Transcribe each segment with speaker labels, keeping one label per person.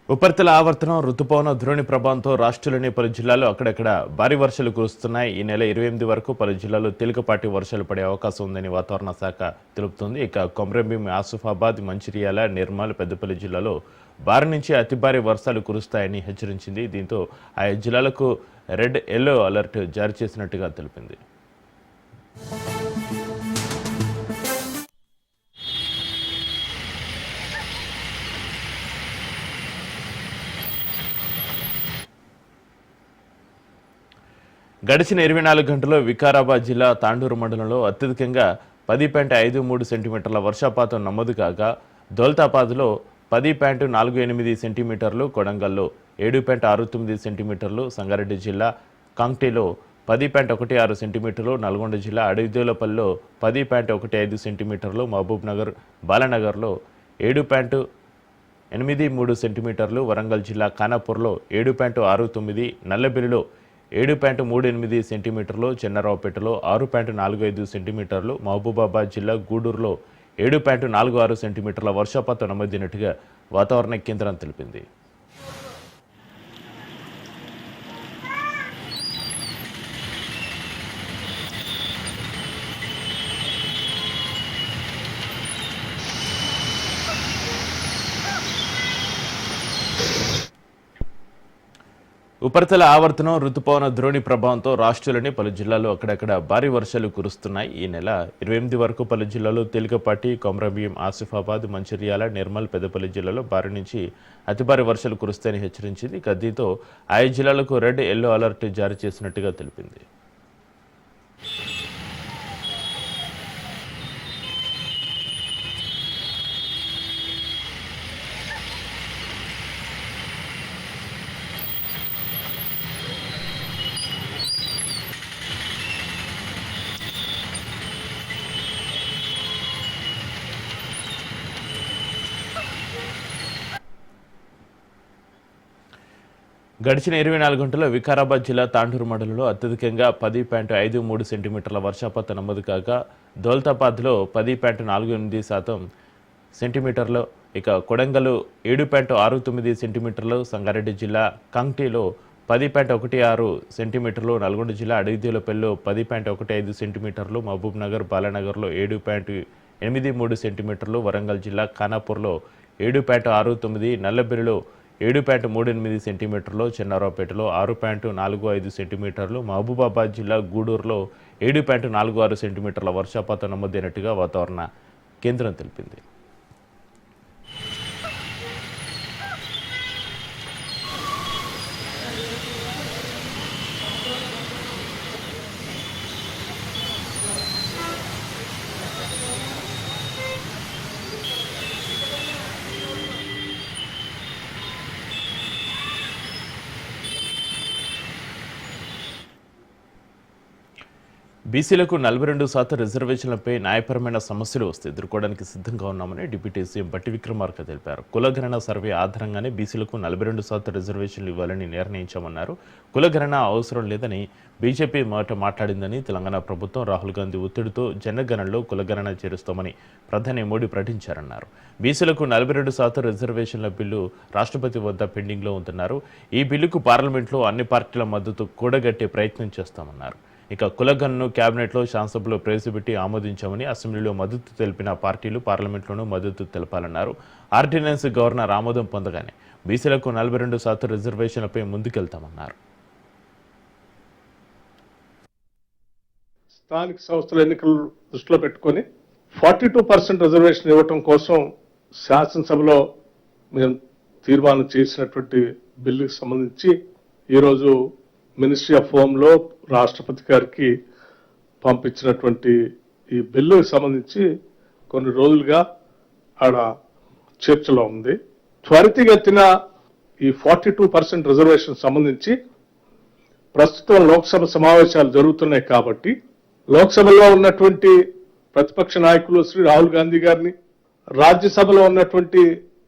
Speaker 1: ఉపరితల ఆవర్తనం రుతుపవన ద్రోణి ప్రభావంతో రాష్ట్రంలోని పలు జిల్లాల్లో అక్కడక్కడ భారీ వర్షాలు కురుస్తున్నాయి. ఈ నెల 28 వరకు పలు జిల్లాల్లో తేలికపాటి వర్షాలు పడే అవకాశం ఉందని వాతావరణ శాఖ తెలుపుతోంది. ఇక కొమరంభీం, ఆసిఫాబాద్, మంచిర్యాల, నిర్మల్, పెద్దపల్లి జిల్లాలో భారీ నుంచి అతి భారీ వర్షాలు కురుస్తాయని హెచ్చరించింది. దీంతో ఆయా జిల్లాలకు రెడ్, ఎల్లో అలర్ట్ జారీ చేసినట్టుగా తెలిపింది. గడిచిన 24 గంటల్లో వికారాబాద్ జిల్లా తాండూరు మండలంలో అత్యధికంగా 10.53 సెంటీమీటర్ల వర్షపాతం నమోదు కాగా, దౌలతాబాద్లో 10.48 సెంటీమీటర్లు, కొడంగల్లో 7.69 సెంటీమీటర్లు, సంగారెడ్డి జిల్లా కాంగ్టీలో 10.16 సెంటీమీటర్లు, నల్గొండ జిల్లా అడవిదేవులపల్లిలో 10.15 సెంటీమీటర్లు, మహబూబ్ నగర్, బాలానగర్లో 7.83 సెంటీమీటర్లు, వరంగల్ జిల్లా ఖానాపూర్లో 7.69, నల్లబెల్లిలో 7.38 సెంటీమీటర్లు, చెన్నారావుపేటలో 6.45 సెంటీమీటర్లు, మహబూబాబాద్ జిల్లా గూడూరులో 7.46 సెంటీమీటర్ల వర్షపాతం నమోదైనట్టుగా వాతావరణ కేంద్రం తెలిపింది. ఉపరితల ఆవర్తనం రుతుపవన ద్రోణి ప్రభావంతో రాష్ట్రంలోని పలు జిల్లాల్లో అక్కడక్కడ భారీ వర్షాలు కురుస్తున్నాయి. ఈ నెల 28 వరకు పలు జిల్లాల్లో తేలికపాటి, కొమరంభీం, ఆసిఫాబాద్, మంచిర్యాల, నిర్మల్, పెద్దపల్లి జిల్లాలో భారీ నుంచి అతి భారీ వర్షాలు కురుస్తాయని హెచ్చరించింది. దీంతో ఆయా జిల్లాలకు రెడ్, ఎల్లో అలర్ట్ జారీ చేసినట్టుగా తెలిపింది. గడిచిన 24 గంటల్లో వికారాబాద్ జిల్లా తాండూరు మండలంలో అత్యధికంగా 10.53 సెంటీమీటర్ల వర్షపాతం నమోదు కాగా, దౌలతాబాద్లో 10.48 సెంటీమీటర్లు, ఇక కొడంగల్ 7.69 సెంటీమీటర్లు, సంగారెడ్డి జిల్లా కాంగ్టీలో 10.16 సెంటీమీటర్లు, నల్గొండ జిల్లా అడవిదేవులపల్లిలో 10.15 సెంటీమీటర్లు, మహబూబ్ నగర్, బాలానగర్లో 7.83 సెంటీమీటర్లు, వరంగల్ జిల్లా ఖానాపూర్లో 7.69, నల్లబెల్లిలో 7.38 సెంటీమీటర్లు, చెన్నారావుపేటలో 6.45 సెంటీమీటర్లు, మహబూబాబాద్ జిల్లా గూడూరులో 7.46 సెంటీమీటర్ల వర్షపాతం నమోదైనట్టుగా వాతావరణ కేంద్రం తెలిపింది. బీసీలకు 42% రిజర్వేషన్లపై న్యాయపరమైన సమస్యలు వస్తే ఎదుర్కోవడానికి సిద్ధంగా ఉన్నామని డిప్యూటీ సీఎం బట్టి విక్రమార్క తెలిపారు. కులగణన సర్వే ఆధారంగానే బీసీలకు 42% రిజర్వేషన్లు ఇవ్వాలని నిర్ణయించామన్నారు. కులగణన అవసరం లేదని బీజేపీ మాట్లాడిందని, తెలంగాణ ప్రభుత్వం రాహుల్ గాంధీ ఒత్తిడితో జనగణనలో కులగణన చేరుస్తామని ప్రధాని మోడీ ప్రకటించారన్నారు. బీసీలకు 42% రిజర్వేషన్ల బిల్లు రాష్ట్రపతి వద్ద పెండింగ్లో ఉందన్నారు. ఈ బిల్లుకు పార్లమెంట్లో అన్ని పార్టీల మద్దతు కూడగట్టే ప్రయత్నం చేస్తామన్నారు. ఇక కులగణను కేబినెట్లో, శాసనసభలో ప్రవేశపెట్టి ఆమోదించామని, అసెంబ్లీలో మద్దతు తెలిపిన పార్టీలు పార్లమెంట్లోనూ మద్దతు తెలపాలన్నారు. ఆర్డినెన్స్ గవర్నర్ ఆమోదం పొందగానే బీసీలకు 42% రిజర్వేషన్లపై ముందుకెళ్తామన్నారు.
Speaker 2: స్థానిక సంస్థల ఎన్నికలు దృష్టిలో పెట్టుకొని 42% రిజర్వేషన్ ఇవ్వటం కోసం శాసనసభలో మేము తీర్మానం చేసినటువంటి బిల్లుకి సంబంధించి ఈరోజు మినిస్ట్రీ ఆఫ్ హోంలో రాష్ట్రపతి గారికి పంపించినటువంటి ఈ బిల్లుకి సంబంధించి కొన్ని రోజులుగా ఆడ చర్చలో ఉంది. త్వరితగతిన ఈ 42% రిజర్వేషన్ సంబంధించి ప్రస్తుతం లోక్సభ సమావేశాలు జరుగుతున్నాయి కాబట్టి లోక్సభలో ఉన్నటువంటి ప్రతిపక్ష నాయకులు శ్రీ రాహుల్ గాంధీ గారిని, రాజ్యసభలో ఉన్నటువంటి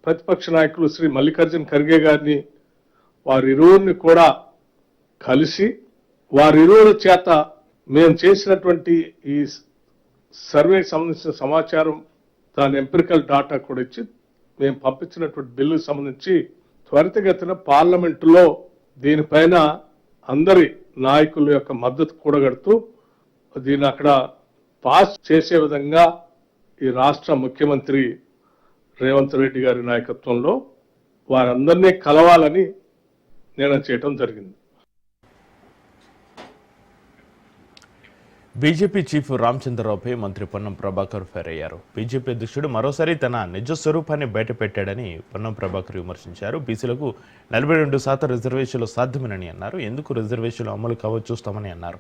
Speaker 2: ప్రతిపక్ష నాయకులు శ్రీ మల్లికార్జున్ ఖర్గే గారిని, వారిరువురిని కూడా కలిసి వారిరువురి చేత మేము చేసినటువంటి ఈ సర్వేకి సంబంధించిన సమాచారం, దాని ఎంపిరికల్ డాటా కూడా ఇచ్చి మేము పంపించినటువంటి బిల్లుకు సంబంధించి త్వరితగతిన పార్లమెంటులో దీనిపైన అందరి నాయకుల యొక్క మద్దతు కూడగడుతూ దీన్ని అక్కడ పాస్ చేసే విధంగా ఈ రాష్ట్ర ముఖ్యమంత్రి రేవంత్ రెడ్డి గారి నాయకత్వంలో వారందరినీ కలవాలని నిర్ణయం చేయడం జరిగింది.
Speaker 1: బీజేపీ చీఫ్ రామచంద్రరావుపై మంత్రి పొన్నం ప్రభాకర్ ఫైర్ అయ్యారు. బీజేపీ అధ్యక్షుడు మరోసారి తన నిజ స్వరూపాన్ని బయటపెట్టాడని పొన్నం ప్రభాకర్ విమర్శించారు. బీసీలకు 42% రిజర్వేషన్లు సాధ్యమేనని అన్నారు. ఎందుకు రిజర్వేషన్లు అమలు కావో చూస్తామని అన్నారు.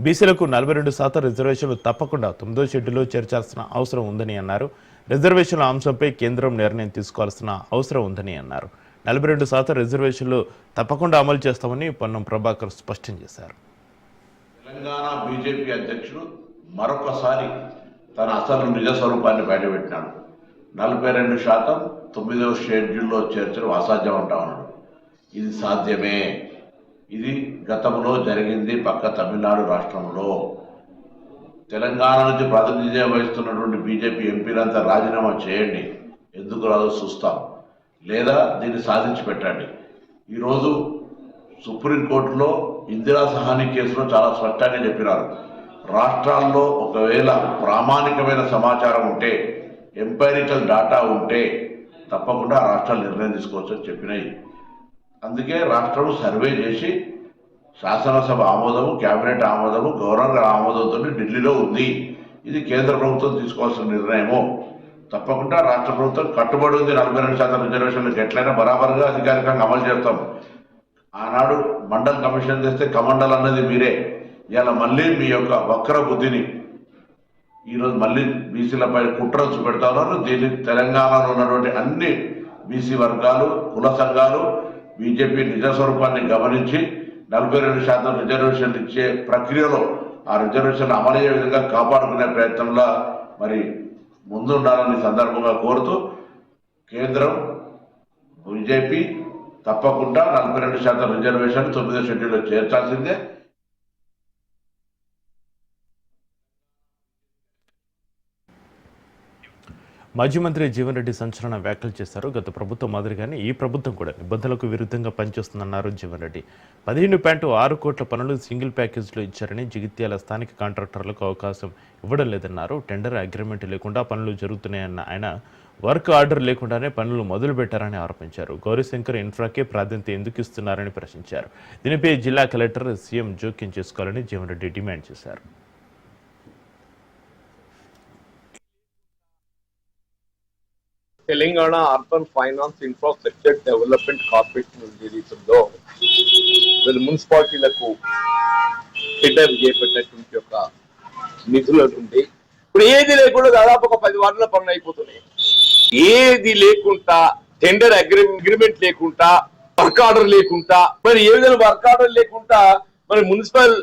Speaker 1: బీసీలకు 42% రిజర్వేషన్లు తప్పకుండా 9వ షెడ్యూల్లో చేర్చాల్సిన అవసరం ఉందని అన్నారు. రిజర్వేషన్ల అంశంపై కేంద్రం నిర్ణయం తీసుకోవాల్సిన అవసరం ఉందని అన్నారు. 42% రిజర్వేషన్లు తప్పకుండా అమలు చేస్తామని పొన్నం ప్రభాకర్ స్పష్టం చేశారు.
Speaker 3: తెలంగాణ బీజేపీ అధ్యక్షుడు మరొకసారి తన అసలు నిజ స్వరూపాన్ని బయటపెట్టినాడు. 42% 9వ షెడ్యూల్లో చేర్చడం అసాధ్యం అంటా ఉన్నాడు. ఇది సాధ్యమే. ఇది గతంలో జరిగింది పక్క తమిళనాడు రాష్ట్రంలో. తెలంగాణ నుంచి ప్రాతినిధ్యం వహిస్తున్నటువంటి బీజేపీ ఎంపీలంతా రాజీనామా చేయండి, ఎందుకు రాదో చూస్తాం, లేదా దీన్ని సాధించి పెట్టండి. ఈరోజు సుప్రీంకోర్టులో ఇందిరా సహాని కేసులో చాలా స్పష్టంగా చెప్పినారు. రాష్ట్రాల్లో ఒకవేళ ప్రామాణికమైన సమాచారం ఉంటే, ఎంపైరికల్ డాటా ఉంటే తప్పకుండా రాష్ట్రాలు నిర్ణయం తీసుకోవచ్చు అని చెప్పినాయి. అందుకే రాష్ట్రం సర్వే చేసి శాసనసభ ఆమోదము, కేబినెట్ ఆమోదము, గవర్నర్ ఆమోదంతో ఢిల్లీలో ఉంది. ఇది కేంద్ర ప్రభుత్వం తీసుకోవాల్సిన నిర్ణయము. తప్పకుండా రాష్ట్ర ప్రభుత్వం కట్టుబడి ఉంది. 42% రిజర్వేషన్లకు ఎట్లయినా బరాబరుగా అధికారికంగా అమలు చేస్తాం. ఆనాడు మండల్ కమిషన్ చేస్తే కమండల్ అన్నది మీరే. ఇలా మళ్ళీ మీ యొక్క వక్ర బుద్ధిని ఈరోజు మళ్ళీ బీసీలపై కుట్ర చూపెడతా ఉన్నారు. దీన్ని తెలంగాణలో ఉన్నటువంటి అన్ని బీసీ వర్గాలు, కుల సంఘాలు బీజేపీ నిజ స్వరూపాన్ని గమనించి 42% రిజర్వేషన్లు ఇచ్చే ప్రక్రియలో ఆ రిజర్వేషన్లు అమలయ్యే విధంగా కాపాడుకునే ప్రయత్నంలో మరి ముందుండాలని సందర్భంగా కోరుతూ కేంద్రం బీజేపీ తప్పకుండా 42% రిజర్వేషన్ 9వ షెడ్యూల్లో చేర్చాల్సిందే.
Speaker 1: మాజీ మంత్రి జీవన్ రెడ్డి సంచలన వ్యాఖ్యలు చేశారు. గత ప్రభుత్వం మాదిరిగానే ఈ ప్రభుత్వం కూడా నిబంధనలకు విరుద్ధంగా పనిచేస్తుందన్నారు జీవన్ రెడ్డి. 15.6 కోట్ల పనులు సింగిల్ ప్యాకేజ్లో ఇచ్చారని, జగిత్యాల స్థానిక కాంట్రాక్టర్లకు అవకాశం ఇవ్వడం లేదన్నారు. టెండర్ అగ్రిమెంట్ లేకుండా పనులు జరుగుతున్నాయన్న ఆయన వర్క్ ఆర్డర్ లేకుండానే పనులు మొదలుపెట్టారని ఆరోపించారు. గౌరీశంకర్ ఇన్ఫ్రాకే ప్రాధాన్యత ఎందుకు ఇస్తున్నారని ప్రశ్నించారు. దీనిపై జిల్లా కలెక్టర్ సీఎం జోక్యం చేసుకోవాలని జీవన్ రెడ్డి డిమాండ్ చేశారు.
Speaker 4: Telangana urban finance infrastructure development corporation ఏదైతుందో వీళ్ళు మున్సిపాలిటీలకు టెండర్ చేపట్టినటువంటి యొక్క నిధుల నుండి ఇప్పుడు ఏది లేకుండా దాదాపు ఒక 10 వారాల పనులు అయిపోతున్నాయి. ఏది లేకుండా టెండర్ అగ్రిమెంట్ లేకుండా వర్క్ ఆర్డర్ లేకుండా మరి ఏ విధంగా వర్క్ ఆర్డర్ లేకుండా మరి మున్సిపల్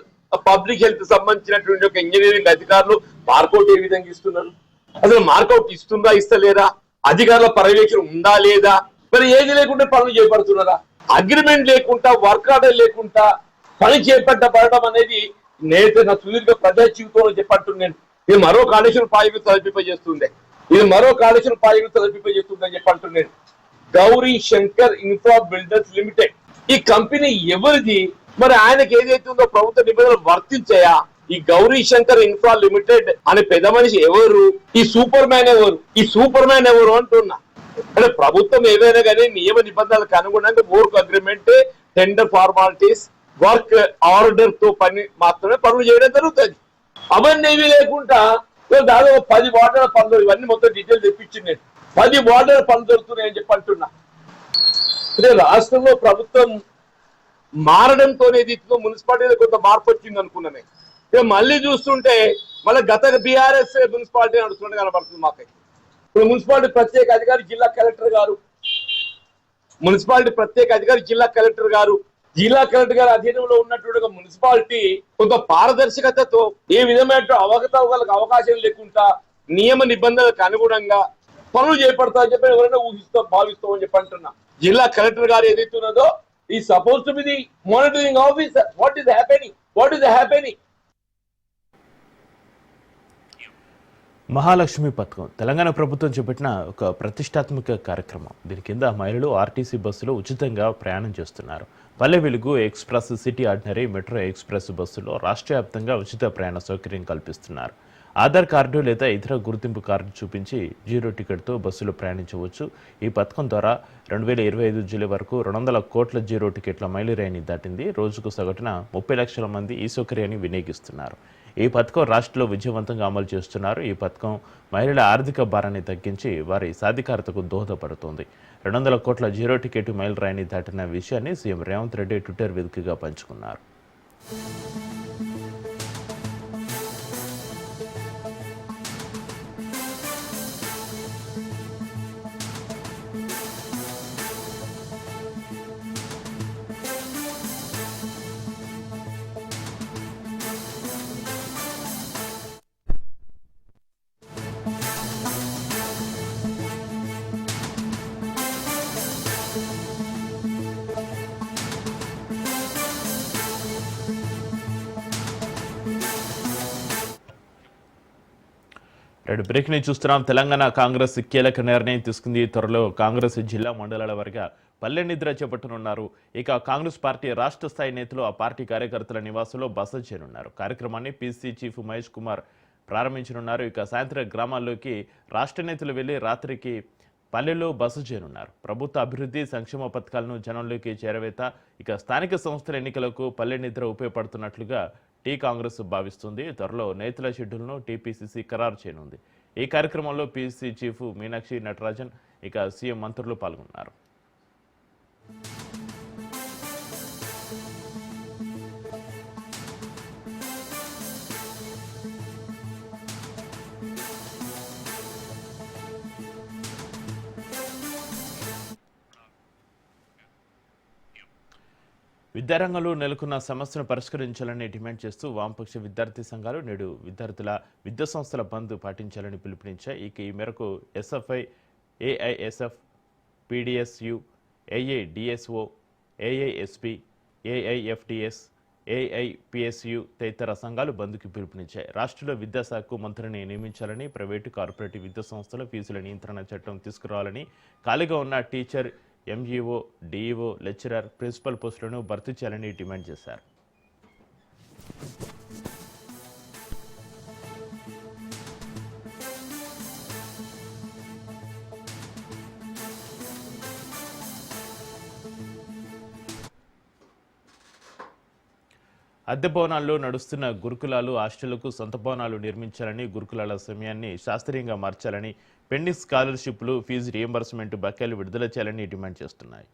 Speaker 4: పబ్లిక్ హెల్త్ సంబంధించినటువంటి ఒక ఇంజనీరింగ్ అధికారులు మార్కౌట్ ఏ విధంగా ఇస్తున్నారు? అసలు మార్కౌట్ ఇస్తుందా ఇస్తలేదా? అధికారుల పర్యవేక్షణ ఉందా లేదా? మరి ఏది లేకుండా పనులు చేపడుతున్నారా? అగ్రిమెంట్ లేకుండా వర్క్ ఆర్డర్ లేకుండా పని చేపట్టబడడం అనేది నేత నా సుదీర్ఘ ప్రజా జీవితంలో చెప్పంటున్నాను. ఇది మరో కాళేశ్వరం ప్రాజెక్టు తలపింపజేస్తుంది, ఇది మరో కాళేశ్వరం ప్రాజెక్టు తలపింపజేస్తుందని చెప్పంటున్నాను. Gauri Shankar infra builders limited ఈ కంపెనీ ఎవరిది? మరి ఆయనకి ఏదైతే ఉందో ప్రభుత్వ నిబంధనలు వర్తించాయా? ఈ గౌరీ శంకర్ ఇన్ఫ్రా లిమిటెడ్ అనే పెద్ద మనిషి ఎవరు? ఈ సూపర్ మ్యాన్ ఎవరు? ఈ సూపర్ మ్యాన్ ఎవరు అంటున్నా. అంటే ప్రభుత్వం ఏదైనా కానీ నియమ నిబంధనలకు అనుగుణంగా work agreement, tender formalities, work order తో పని మాత్రమే పనులు చేయడం జరుగుతుంది. అవన్నీ ఏమీ లేకుండా దాదాపు 10 వార్డుల పనులు, ఇవన్నీ మొత్తం డీటెయిల్ తెప్పించి నేను 10 వార్డుల పనులు జరుగుతున్నాయని చెప్పి అంటున్నా. అంటే రాష్ట్రంలో ప్రభుత్వం మారడంతో మున్సిపాలిటీలో కొంత మార్పు వచ్చింది అనుకున్నాను. ఇక మళ్ళీ చూస్తుంటే మళ్ళీ గత బీఆర్ఎస్ మున్సిపాలిటీ నడుస్తున్నట్టు కనబడుతుంది మాకైతే. ఇప్పుడు మున్సిపాలిటీ ప్రత్యేక అధికారి జిల్లా కలెక్టర్ గారు, మున్సిపాలిటీ ప్రత్యేక అధికారి జిల్లా కలెక్టర్ గారు, జిల్లా కలెక్టర్ గారి అధీనంలో ఉన్నటువంటి మున్సిపాలిటీ కొంత పారదర్శకతతో ఏ విధమైన అవకతవకలకు అవకాశం లేకుండా నియమ నిబంధనలకు అనుగుణంగా పనులు చేపడతామని చెప్పి ఎవరైనా భావిస్తామని చెప్పి అంటున్నా. జిల్లా కలెక్టర్ గారు ఏదైతే ఉన్నదో ఈ suppose to be the monitoring officer. What is happening?
Speaker 1: Mahalakshmi పథకం తెలంగాణ ప్రభుత్వం చేపట్టిన ఒక ప్రతిష్టాత్మక కార్యక్రమం. దీని కింద మహిళలు ఆర్టీసీ బస్సులో ఉచితంగా ప్రయాణం చేస్తున్నారు. Palle Velugu express, city ordinary, metro express బస్సులో రాష్ట్ర వ్యాప్తంగా ఉచిత ప్రయాణ సౌకర్యం కల్పిస్తున్నారు. ఆధార్ కార్డు లేదా ఇతర గుర్తింపు కార్డు చూపించి 0 టికెట్తో బస్సులో ప్రయాణించవచ్చు. ఈ పథకం ద్వారా 2025 జూలై వరకు 200 కోట్ల 0 టికెట్ల మైలురాయిని దాటింది. రోజుకు సగటున 30 లక్షల మంది ఈ సౌకర్యాన్ని వినియోగిస్తున్నారు. ఈ పథకం రాష్ట్రంలో విజయవంతంగా అమలు చేస్తున్నారు. ఈ పథకం మహిళల ఆర్థిక భారాన్ని తగ్గించి వారి సాధికారతకు దోహదపడుతుంది. 200 కోట్ల 0 టికెట్ మైలురాయిని దాటిన విషయాన్ని సీఎం రేవంత్ రెడ్డి ట్విట్టర్ వేదికగా పంచుకున్నారు. బ్రేక్ ని చూస్తున్నాం. తెలంగాణ కాంగ్రెస్ కీలక నిర్ణయం తీసుకుంది. త్వరలో కాంగ్రెస్ జిల్లా మండలాల వారీగా పల్లె నిద్ర చేపట్టనున్నారు. ఇక కాంగ్రెస్ పార్టీ రాష్ట్ర స్థాయి నేతలు ఆ పార్టీ కార్యకర్తల నివాసంలో బస చేయనున్నారు. కార్యక్రమాన్ని పీసీ చీఫ్ మహేష్ కుమార్ ప్రారంభించనున్నారు. ఇక సాయంత్రం గ్రామాల్లోకి రాష్ట్ర నేతలు వెళ్లి రాత్రికి పల్లెల్లో బస చేయనున్నారు. ప్రభుత్వ అభివృద్ధి సంక్షేమ పథకాలను జనంలోకి చేరవేత. ఇక స్థానిక సంస్థల ఎన్నికలకు పల్లె నిద్ర ఉపయోగపడుతున్నట్లుగా టీ కాంగ్రెస్ భావిస్తుంది. త్వరలో నేతల షెడ్యూల్ను టీపీసీసీ ఖరారు చేయనుంది. ఈ కార్యక్రమంలో పీసీ చీఫ్ మీనాక్షి నటరాజన్, ఇక సీఎం మంత్రులు పాల్గొన్నారు. విద్యారంగంలో నెలకొన్న సమస్యను పరిష్కరించాలని డిమాండ్ చేస్తూ వామపక్ష విద్యార్థి సంఘాలు నేడు విద్యార్థుల విద్యా సంస్థల బంద్ పాటించాలని పిలుపునిచ్చాయి. ఈ మేరకు SFI, AISF, PDSU, AIDSO, ఏఐఎస్పి, ఏఐఎఫ్టిఎస్, AIPSU తదితర సంఘాలు బంద్కు పిలుపునిచ్చాయి. రాష్ట్రంలో విద్యాశాఖకు మంత్రిని నియమించాలని, ప్రైవేటు కార్పొరేట్ విద్యా సంస్థల ఫీజుల నియంత్రణ చట్టం తీసుకురావాలని, ఖాళీగా ఉన్న teacher, MEO, DEO, lecturer, principal పోస్టులను భర్తీ చేయాలని డిమాండ్ చేశారు. అద్దె భవనాల్లో నడుస్తున్న గురుకులాలు, హాస్టళ్లకు సొంత భవనాలు నిర్మించాలని, గురుకులాల సమయాన్ని శాస్త్రీయంగా మార్చాలని, పెండింగ్ స్కాలర్షిప్లు, ఫీజు రియంబర్స్మెంట్ బకాయిలు విడుదల చేయాలని డిమాండ్ చేస్తున్నాయి.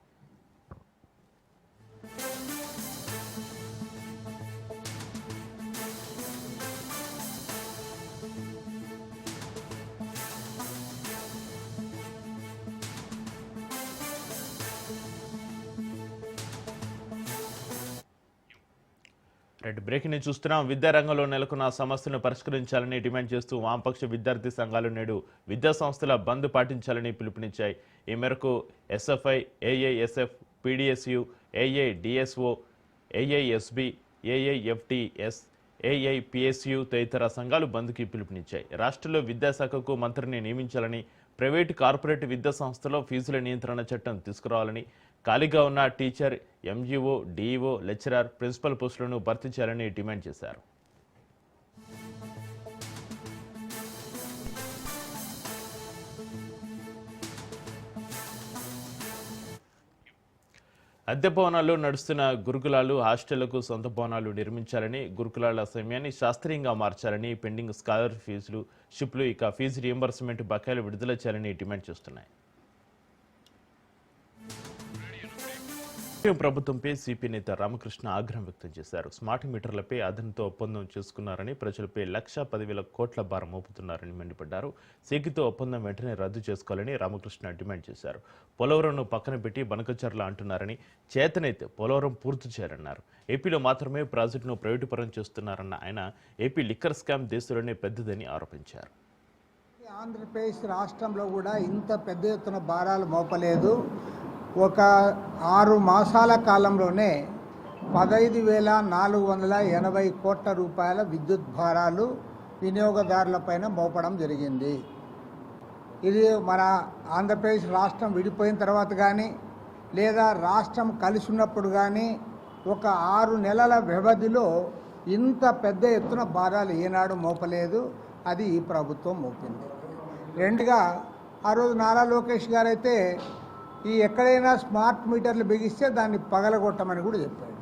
Speaker 1: బ్రేక్ ని చూస్తున్నాం. విద్యారంగంలో నెలకొన్న సమస్యలను పరిష్కరించాలని డిమాండ్ చేస్తూ వామపక్ష విద్యార్థి సంఘాలు నేడు విద్యా సంస్థల బంద్ పాటించాలని పిలుపునిచ్చాయి. ఈ మేరకు SFI, AISF, PDSU, AIDSO, AISB, ఏఐఎఫ్టిఎస్, AIPSU తదితర సంఘాలు బంద్కి పిలుపునిచ్చాయి. రాష్ట్రంలో విద్యాశాఖకు మంత్రిని నియమించాలని, ప్రైవేటు కార్పొరేట్ విద్యా సంస్థలో ఫీజుల నియంత్రణ చట్టం తీసుకురావాలని, ఖాళీగా ఉన్న teacher, MEO, DEO, lecturer, principal పోస్టులను భర్తీ చేయాలని డిమాండ్ చేశారు. అద్దె భవనాల్లో నడుస్తున్న గురుకులాలు, హాస్టళ్లకు సొంత భవనాలు నిర్మించాలని, గురుకులాల సమయాన్ని శాస్త్రీయంగా మార్చాలని, పెండింగ్ స్కాలర్ ఫీజులు, షిప్లు, ఇక ఫీజు రియంబర్స్మెంట్ బకాయిలు విడుదల చేయాలని డిమాండ్ చేస్తున్నాయి. ప్రభుత్వంపై సిపి నేత రామకృష్ణ ఆగ్రహం వ్యక్తం చేశారు. స్మార్ట్ మీటర్లపై అదనంతో ఒప్పందం చేసుకున్నారని, ప్రజలపై 1,10,000 కోట్ల భారం మోపుతున్నారని మండిపడ్డారు. సిగ్గుతో ఒప్పందం వెంటనే రద్దు చేసుకోవాలని రామకృష్ణ డిమాండ్ చేశారు. పోలవరంను పక్కన పెట్టి బనకచర్ల అంటున్నారని, చేతనైతే పోలవరం పూర్తి చేయాలన్నారు. ఏపీలో మాత్రమే ప్రాజెక్టును ప్రైవేటు పరం చేస్తున్నారన్న ఆయన ఏపీ లిక్కర్ స్కామ్ దేశంలోనే పెద్దదని ఆరోపించారు.
Speaker 5: ఆంధ్రప్రదేశ్ రాష్ట్రంలో కూడా ఇంత పెద్ద ఎత్తున భారాలు మోపలేదు. ఒక 6 మాసాల కాలంలోనే 15,480 కోట్ల రూపాయల విద్యుత్ భారాలు వినియోగదారులపైన మోపడం జరిగింది. ఇది మన ఆంధ్రప్రదేశ్ రాష్ట్రం విడిపోయిన తర్వాత కానీ లేదా రాష్ట్రం కలిసి ఉన్నప్పుడు కానీ ఒక 6 నెలల వ్యవధిలో ఇంత పెద్ద ఎత్తున భారాలు ఏనాడు మోపలేదు. అది ఈ ప్రభుత్వం మోపింది. రెండుగా ఆ రోజు నారా లోకేష్ గారు అయితే ఈ ఎక్కడైనా స్మార్ట్ మీటర్లు బిగిస్తే దాన్ని పగలగొట్టమని కూడా చెప్పాడు.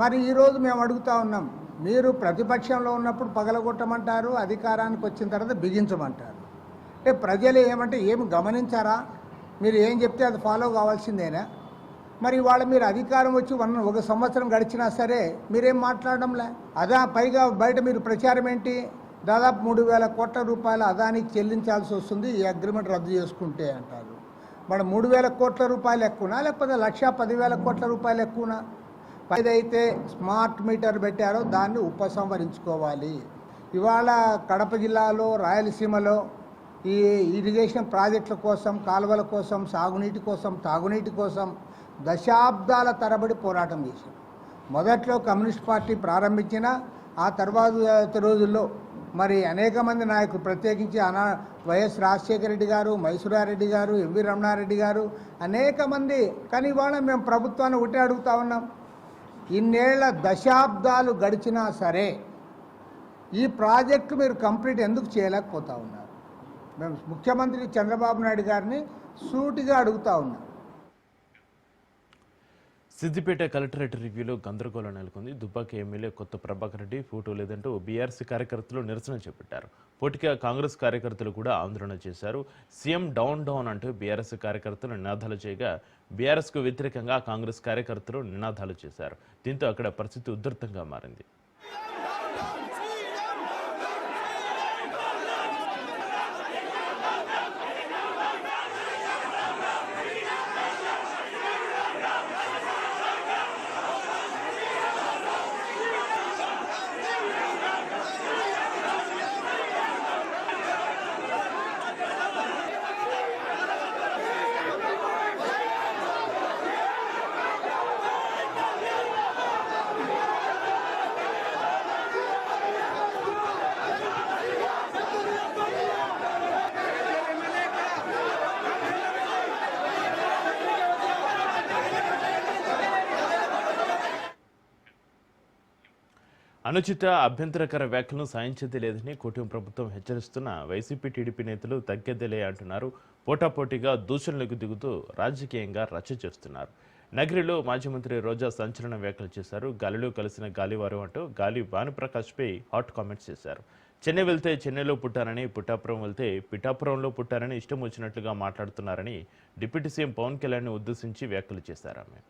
Speaker 5: మరి ఈరోజు మేము అడుగుతా ఉన్నాం, మీరు ప్రతిపక్షంలో ఉన్నప్పుడు పగలగొట్టమంటారు, అధికారానికి వచ్చిన తర్వాత బిగించమంటారు. అంటే ప్రజలు ఏమంటే ఏమి గమనించారా? మీరు ఏం చెప్తే అది ఫాలో కావాల్సిందేనా? మరి ఇవాళ మీరు అధికారం వచ్చి 1 సంవత్సరం గడిచినా సరే మీరేం మాట్లాడడంలే. అదా పైగా బయట మీరు ప్రచారం ఏంటి? దాదాపు 3,000 కోట్ల రూపాయలు అదానికి చెల్లించాల్సి వస్తుంది ఈ అగ్రిమెంట్ రద్దు చేసుకుంటే అంటారు. మరి 3,000 కోట్ల రూపాయలు ఎక్కువనా లేకపోతే 1,10,000 కోట్ల రూపాయలు ఎక్కువనా? ఏదైతే స్మార్ట్ మీటర్ పెట్టారో దాన్ని ఉపసంహరించుకోవాలి. ఇవాళ కడప జిల్లాలో రాయలసీమలో ఈ ఇరిగేషన్ ప్రాజెక్టుల కోసం, కాలువల కోసం, సాగునీటి కోసం, తాగునీటి కోసం దశాబ్దాల తరబడి పోరాటం చేశారు. మొదట్లో కమ్యూనిస్ట్ పార్టీ ప్రారంభించిన ఆ తర్వాత రోజుల్లో మరి అనేక మంది నాయకులు, ప్రత్యేకించి వైఎస్ రాజశేఖర రెడ్డి గారు, మైసూరారెడ్డి గారు, ఎంవి రమణారెడ్డి గారు, అనేక మంది. కానీ ఇవాళ మేము ప్రభుత్వాన్ని ఒకటే అడుగుతా ఉన్నాం, ఇన్నేళ్ల దశాబ్దాలు గడిచినా సరే ఈ ప్రాజెక్టు మీరు కంప్లీట్ ఎందుకు చేయలేకపోతా ఉన్నారు? మేము ముఖ్యమంత్రి చంద్రబాబు నాయుడు గారిని సూటిగా అడుగుతా ఉన్నాం.
Speaker 1: సిద్దిపేట కలెక్టరేట్ రివ్యూలో గందరగోళం నెలకొంది. దుబ్బాక ఎమ్మెల్యే కొత్త ప్రభాకర్ రెడ్డి ఫోటో లేదంటూ బీఆర్ఎస్ కార్యకర్తలు నిరసన చేపట్టారు. పోటీగా కాంగ్రెస్ కార్యకర్తలు కూడా ఆందోళన చేశారు. సీఎం డౌన్ డౌన్ అంటూ బీఆర్ఎస్ కార్యకర్తలు నినాదాలు చేయగా బీఆర్ఎస్కు వ్యతిరేకంగా కాంగ్రెస్ కార్యకర్తలు నినాదాలు చేశారు. దీంతో అక్కడ పరిస్థితి ఉధృతంగా మారింది. అనుచిత అభ్యంతరకర వ్యాఖ్యలను సాయించేదే లేదని కూటమి ప్రభుత్వం హెచ్చరిస్తున్న వైసీపీ టీడీపీ నేతలు తగ్గేదేలే అంటున్నారు. పోటాపోటీగా దూషణలకు దిగుతూ రాజకీయంగా రచ్చ చేస్తున్నారు. నగరిలో మాజీ మంత్రి రోజా సంచలన వ్యాఖ్యలు చేశారు. గాలిలో కలిసిన గాలివారు అంటూ గాలి భానుప్రకాష్పై హాట్ కామెంట్స్ చేశారు. చెన్నై వెళ్తే చెన్నైలో పుట్టారని, పిఠాపురం వెళ్తే పిఠాపురంలో పుట్టారని ఇష్టం వచ్చినట్లుగా మాట్లాడుతున్నారని డిప్యూటీ సీఎం పవన్ కళ్యాణ్ని ఉద్దేశించి వ్యాఖ్యలు చేశారు. ఆమె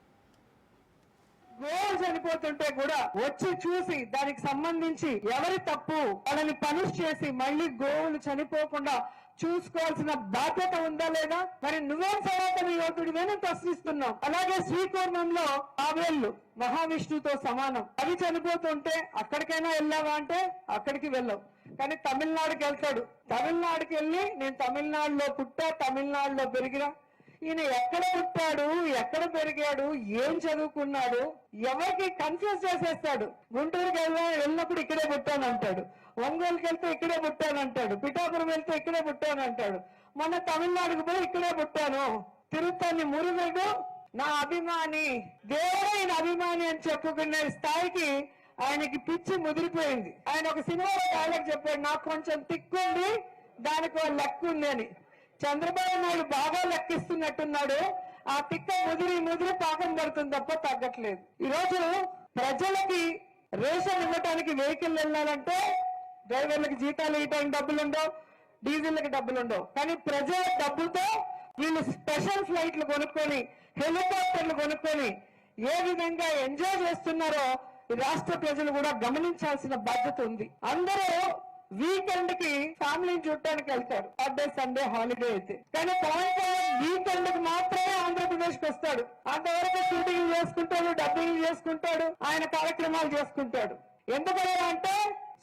Speaker 6: గోవు చనిపోతుంటే కూడా వచ్చి చూసి దానికి సంబంధించి ఎవరి తప్పు వాళ్ళని పనిష్ చేసి మళ్ళీ గోవులు చనిపోకుండా చూసుకోవాల్సిన బాధ్యత ఉందా లేదా? మరి నువ్వేం సనాతన యోధుడివేనని ప్రశ్నిస్తున్నావు. అలాగే శ్రీకూర్మంలో ఆవేళ్లు మహావిష్ణువుతో సమానం. అవి చనిపోతుంటే అక్కడికైనా వెళ్ళావా అంటే అక్కడికి వెళ్ళావు. కానీ తమిళనాడుకి వెళ్తాడు. తమిళనాడుకి వెళ్ళి నేను తమిళనాడులో పుట్టా, తమిళనాడులో పెరిగినా. ఈయన ఎక్కడ పుట్టాడు, ఎక్కడ పెరిగాడు, ఏం చదువుకున్నాడు, ఎవరికి కన్ఫ్యూజ్ చేసేస్తాడు. గుంటూరుకి వెళ్ళినప్పుడు ఇక్కడే పుట్టానంటాడు, ఒంగోలుకి వెళ్తే ఇక్కడే పుట్టానంటాడు, పిఠాపురం వెళ్తే ఇక్కడే పుట్టానంటాడు. మొన్న తమిళనాడుకు పోయి ఇక్కడే పుట్టాను, తిరుపతి మురుగడు నా అభిమాని, దేవుడైన అభిమాని అని చెప్పుకునే స్థాయికి ఆయనకి పిచ్చి ముదిరిపోయింది. ఆయన ఒక సినిమాలో డైలాగ్ చెప్పాడు, నాకు కొంచెం తిక్కుంది దానికి ఒక లెక్క ఉంది అని. చంద్రబాబు నాయుడు బాగా లెక్కిస్తున్నట్టున్నాడు. ఆ తిక్క ముదిరి పాకం పడుతుంది తప్ప తగ్గట్లేదు. ఈ రోజు ప్రజలకి రేషన్ ఇవ్వడానికి వెహికల్ వెళ్ళాలంటే డ్రైవర్లకి జీతాలు ఇవ్వడానికి డబ్బులు ఉండవు, డీజిల్కి డబ్బులు ఉండవు. కానీ ప్రజల డబ్బులతో వీళ్ళు స్పెషల్ ఫ్లైట్లు కొనుక్కొని, హెలికాప్టర్లు కొనుక్కొని ఏ విధంగా ఎంజాయ్ చేస్తున్నారో ఈ రాష్ట్ర ప్రజలు కూడా గమనించాల్సిన బాధ్యత ఉంది. అందరూ వీకెండ్ కి ఫ్యామిలీని చూడటానికి వెళ్తారు, సాటర్డే సండే హాలిడే అయితే. కానీ పవన్ కళ్యాణ్ వీకెండ్ కి మాత్రమే ఆంధ్రప్రదేశ్ కి వస్తాడు. అంతవరకు షూటింగ్ చేసుకుంటాడు, డబ్బింగ్ చేసుకుంటాడు, ఆయన కార్యక్రమాలు చేసుకుంటాడు. ఎందుకని అంటే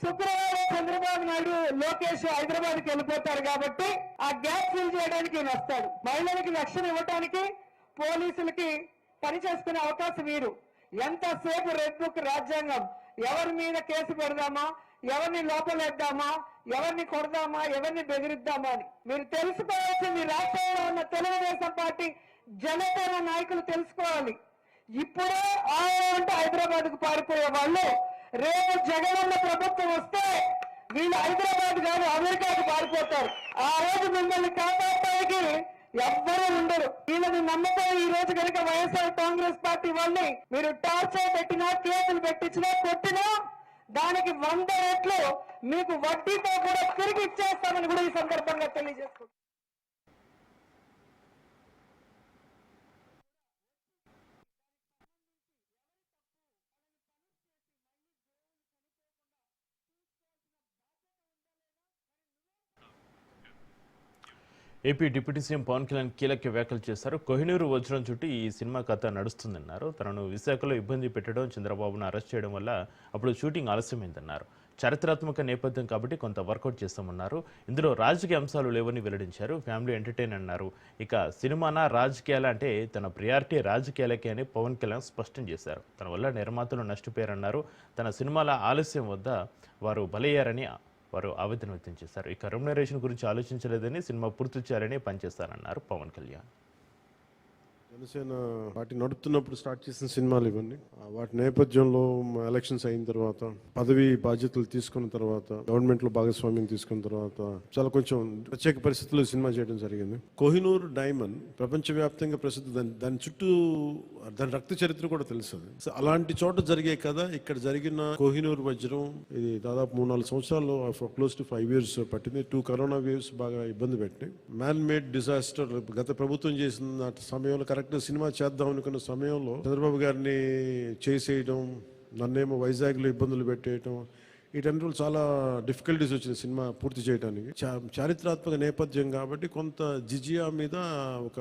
Speaker 6: శుక్రవారం చంద్రబాబు నాయుడు, లోకేష్ హైదరాబాద్ కి వెళ్ళిపోతారు కాబట్టి ఆ గ్యాప్ ఫిల్ చేయడానికి ఈయన వస్తాడు. మహిళలకి రక్షణ ఇవ్వడానికి, పోలీసులకి పని చేసుకునే అవకాశం మీరు. ఎంతసేపు రెడ్ బుక్ రాజ్యాంగం, ఎవరి మీద కేసు పెడదామా, ఎవరిని లోపలేద్దామా, ఎవరిని కొడదామా, ఎవరిని బెదిరిద్దామా అని మీరు తెలుసుకోవాల్సింది రాష్ట్రంలో ఉన్న తెలుగుదేశం పార్టీ జనసేన నాయకులు తెలుసుకోవాలి. ఇప్పుడే అంటే హైదరాబాద్ కు పారిపోయే వాళ్ళు రేపు జగనన్న ప్రభుత్వం వస్తే వీళ్ళు హైదరాబాద్ కాదు అమెరికాకు పారిపోతారు. ఆ రోజు మిమ్మల్ని కాపాడటానికి ఎవ్వరూ ఉండరు. వీళ్ళని నమ్మకం ఈ రోజు కనుక వైఎస్ఆర్ కాంగ్రెస్ పార్టీ వాళ్ళని మీరు టార్చర్ పెట్టినా, కేసులు పెట్టించినా, కొట్టినా దానికి 100 రెట్లు మీకు వడ్డీతో కూడా తిరిగి ఇచ్చేస్తామని కూడా ఈ సందర్భంగా తెలియజేసుకుంటాం.
Speaker 1: AP deputy CM Pawan Kalyan కీలక వ్యాఖ్యలు చేశారు. కోహినూరు వజ్రం చుట్టూ ఈ సినిమా కథ నడుస్తుందన్నారు. తనను విశాఖలో ఇబ్బంది పెట్టడం, చంద్రబాబును అరెస్ట్ చేయడం వల్ల అప్పుడు షూటింగ్ ఆలస్యమైందన్నారు. చారిత్రాత్మక నేపథ్యం కాబట్టి కొంత వర్కౌట్ చేస్తామన్నారు. ఇందులో రాజకీయ అంశాలు లేవని వెల్లడించారు. ఫ్యామిలీ ఎంటర్టైన్ అన్నారు. ఇక సినిమానా రాజకీయాల అంటే తన ప్రియారిటీ రాజకీయాలకే అని పవన్ కళ్యాణ్ స్పష్టం చేశారు. తన వల్ల నిర్మాతలు నష్టపోయారన్నారు. తన సినిమాల ఆలస్యం వద్ద వారు బలయ్యారని వారు ఆవేదన వ్యక్తం చేశారు. ఇక రెమ్యునరేషన్ గురించి ఆలోచించలేదని, సినిమా పూర్తి చేయాలని పనిచేస్తారన్నారు పవన్ కళ్యాణ్.
Speaker 7: జనసేన పార్టీ నడుపుతున్నప్పుడు స్టార్ట్ చేసిన సినిమాలు ఇవన్నీ. వాటి నేపథ్యంలో ఎలక్షన్స్ అయిన తర్వాత, పదవి బాధ్యతలు తీసుకున్న తర్వాత, గవర్నమెంట్ లో భాగస్వామ్యం తీసుకున్న తర్వాత చాలా కొంచెం ప్రత్యేక పరిస్థితుల్లో సినిమా చేయడం జరిగింది. కోహినూర్ డైమండ్ ప్రపంచవ్యాప్తంగా ప్రసిద్ధి. దాని చుట్టూ దాని రక్త చరిత్ర కూడా తెలుసు. అలాంటి చోట జరిగే కదా ఇక్కడ జరిగిన కోహినూర్ వజ్రం ఇది దాదాపు 3-4 సంవత్సరాల్లో క్లోజ్ టు 5 years పట్టింది. 2 కరోనా వేవ్స్ బాగా ఇబ్బంది పెట్టినాయి. మ్యాన్ మేడ్ డిజాస్టర్ గత ప్రభుత్వం చేసిన సమయంలో కరెక్ట్ సినిమా చేద్దాం అనుకున్న సమయంలో చంద్రబాబు గారిని చేసేయడం, నన్నేమో వైజాగ్లో ఇబ్బందులు పెట్టేయడం, వీటన్నిటిలో చాలా డిఫికల్టీస్ వచ్చింది సినిమా పూర్తి చేయడానికి. చారిత్రాత్మక నేపథ్యం కాబట్టి కొంత జిజియా మీద ఒక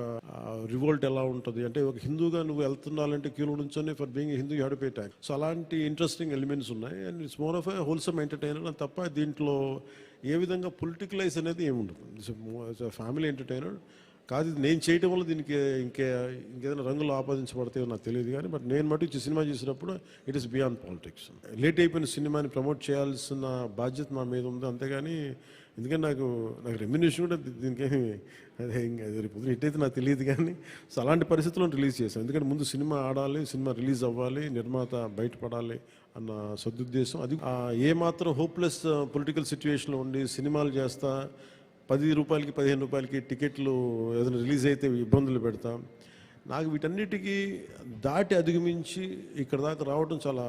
Speaker 7: రివోల్ట్ ఎలా ఉంటుంది అంటే, ఒక హిందూగా నువ్వు వెళ్తున్నాలంటే క్యూలో నుంచొని for being Hindu you have to pay tax. So అలాంటి ఇంట్రెస్టింగ్ ఎలిమెంట్స్ ఉన్నాయి. And it's more of a wholesome entertainer తప్ప దీంట్లో ఏ విధంగా పొలిటికలైజ్ అనేది ఏముండదు. ఫ్యామిలీ ఎంటర్టైనర్ కాదు. ఇది నేను చేయడం వల్ల దీనికి ఇంకేదైనా రంగులు ఆపాదించబడతాయో నాకు తెలియదు కానీ, బట్ నేను మటు సినిమా చేసినప్పుడు it is beyond politics. Late అయిపోయిన సినిమాని ప్రమోట్ చేయాల్సిన బాధ్యత నా మీద ఉంది. అంతేగాని ఎందుకంటే నాకు రెమ్యునేషన్ కూడా దీనికేమి రేపు హిట్ అయితే నాకు తెలియదు కానీ, సో అలాంటి పరిస్థితుల్లో రిలీజ్ చేశాను. ఎందుకంటే ముందు సినిమా ఆడాలి, సినిమా రిలీజ్ అవ్వాలి, నిర్మాత బయటపడాలి అన్న సదుద్దేశం. అది ఏమాత్రం హోప్లెస్ పొలిటికల్ సిచ్యువేషన్లో ఉండి సినిమాలు చేస్తా 10 రూపాయలకి 15 రూపాయలకి టికెట్లు ఏదైనా రిలీజ్ అయితే ఇబ్బందులు పెడతాం. నాకు వీటన్నిటికీ దాటి అధిగమించి ఇక్కడ దాకా రావడం చాలా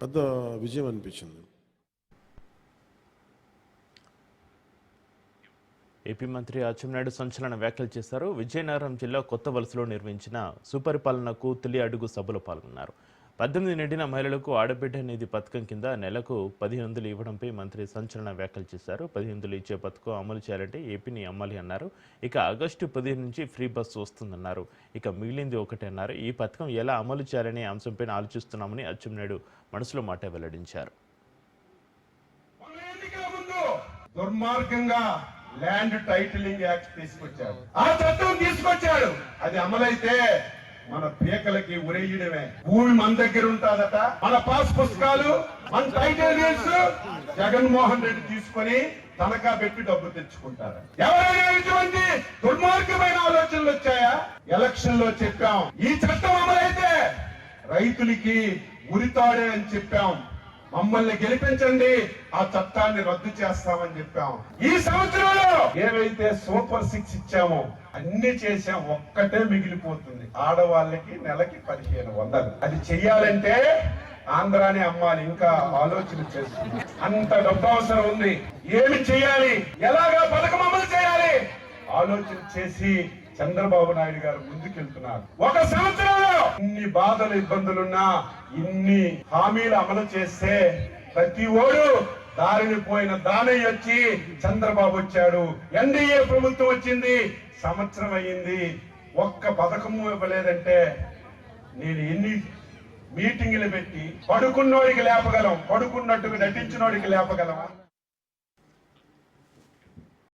Speaker 7: పెద్ద విజయం అనిపించింది.
Speaker 1: ఏపీ మంత్రి అచ్చెన్నాయుడు సంచలన వ్యాఖ్యలు చేశారు. విజయనగరం జిల్లా కొత్త వలసలో నిర్వహించిన సుపరిపాలనకు తొలి అడుగు సభలో పాల్గొన్నారు. 18 నిండిన మహిళలకు ఆడబిడ్డ నిధి పథకం కింద నెలకు 1500 ఇవ్వడంపై మంత్రి సంచలన వ్యాఖ్యలు చేశారు. 1500 ఇచ్చే పథకం అమలు చేయాలంటే ఏపీని అమ్మాలి అన్నారు. ఇక ఆగస్టు 15 నుంచి ఫ్రీ బస్సు వస్తుందన్నారు. ఇక మిగిలింది ఒకటే అన్నారు. ఈ పథకం ఎలా అమలు చేయాలనే అంశంపై ఆలోచిస్తున్నామని అచ్చెన్నాయుడు మనసులో మాట వెల్లడించారు.
Speaker 8: దుర్మార్గంగా ల్యాండ్ టైటిలింగ్ యాక్ట్ తీసుకొచ్చాడు. ఆ చట్టం తీసుకొచ్చాడు. అది అమలైతే మన పీకలకి ఉరేయడమే. భూమి మన దగ్గర ఉంటుందట, మన పాస్ పుస్తకాలు, మన టైటిల్ డీడ్స్ జగన్మోహన్ రెడ్డి తీసుకొని తనఖా పెట్టి డబ్బు తెచ్చుకుంటారు. ఎవరైనా ఇటువంటి దుర్మార్గమైన ఆలోచనలు వచ్చాయా? ఎలక్షన్ లో చెప్పాం, ఈ చట్టం అమలైతే రైతులకి ఉరితాడే అని చెప్పాం. మమ్మల్ని గెలిపించండి, ఆ చట్టాన్ని రద్దు చేస్తామని చెప్పాం. ఈ సంవత్సరంలో ఏవైతే సూపర్ 6 ఇచ్చామో అన్ని చేసాం. ఒక్కటే మిగిలిపోతుంది, ఆడవాళ్ళకి నెలకి 1500. అది చెయ్యాలంటే ఆంధ్రాని అమ్మాలి. ఇంకా ఆలోచన చేస్తుంది. అంత డబ్బు అవసరం ఉంది. ఏమి చేయాలి, ఎలాగా పథకం అమలు చేయాలి ఆలోచన చేసి చంద్రబాబు నాయుడు గారు ముందుకెళ్తున్నారు. ఒక సంవత్సరంలో ఇన్ని బాధలు ఇబ్బందులున్నా ఇన్ని హామీలు అమలు చేస్తే ప్రతి ఓడు దారిని పోయిన దానయ్య వచ్చి చంద్రబాబు వచ్చాడు, ఎన్డీఏ ప్రభుత్వం వచ్చింది, సంవత్సరం అయ్యింది, ఒక్క పథకము ఇవ్వలేదంటే నేను ఎన్ని మీటింగులు పెట్టి పడుకున్నోడికి లేపగలం, పడుకున్నట్టుగా నటించినోడికి లేపగలం.